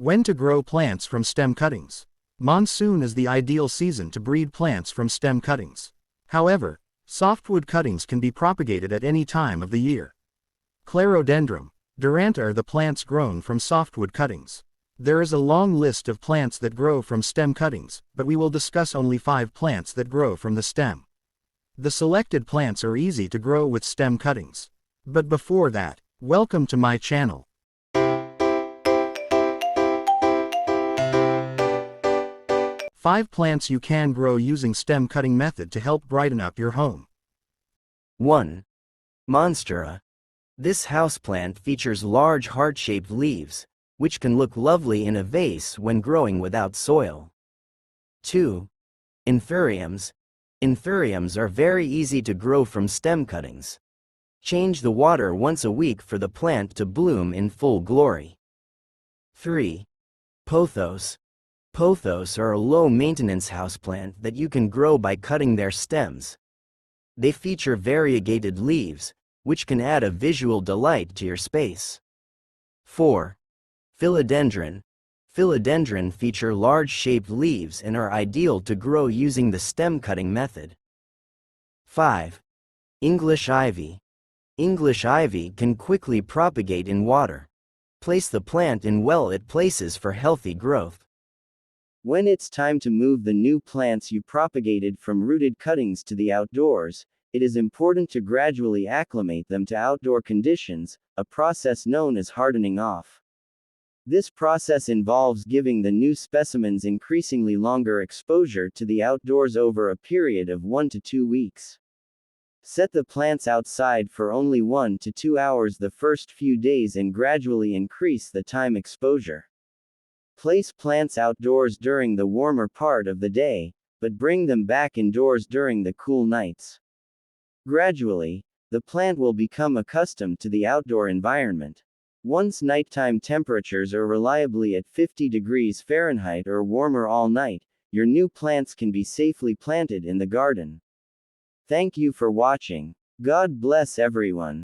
When to grow plants from stem cuttings. Monsoon is the ideal season to breed plants from stem cuttings. However, softwood cuttings can be propagated at any time of the year. Clerodendrum, Duranta are the plants grown from softwood cuttings. There is a long list of plants that grow from stem cuttings, but we will discuss only 5 plants that grow from the stem. The selected plants are easy to grow with stem cuttings. But before that, welcome to my channel. 5 plants you can grow using stem cutting method to help brighten up your home. 1. Monstera. This houseplant features large heart-shaped leaves, which can look lovely in a vase when growing without soil. 2. Anthuriums. Anthuriums are very easy to grow from stem cuttings. Change the water once a week for the plant to bloom in full glory. 3. Pothos. Pothos are a low-maintenance houseplant that you can grow by cutting their stems. They feature variegated leaves, which can add a visual delight to your space. 4. Philodendron. Philodendron feature large-shaped leaves and are ideal to grow using the stem cutting method. 5. English ivy. English ivy can quickly propagate in water. Place the plant in well-lit places for healthy growth. When it's time to move the new plants you propagated from rooted cuttings to the outdoors, it is important to gradually acclimate them to outdoor conditions, a process known as hardening off. This process involves giving the new specimens increasingly longer exposure to the outdoors over a period of 1 to 2 weeks. Set the plants outside for only 1 to 2 hours the first few days and gradually increase the time exposure. Place plants outdoors during the warmer part of the day, but bring them back indoors during the cool nights. Gradually, the plant will become accustomed to the outdoor environment. Once nighttime temperatures are reliably at 50 degrees Fahrenheit or warmer all night, your new plants can be safely planted in the garden. Thank you for watching. God bless everyone.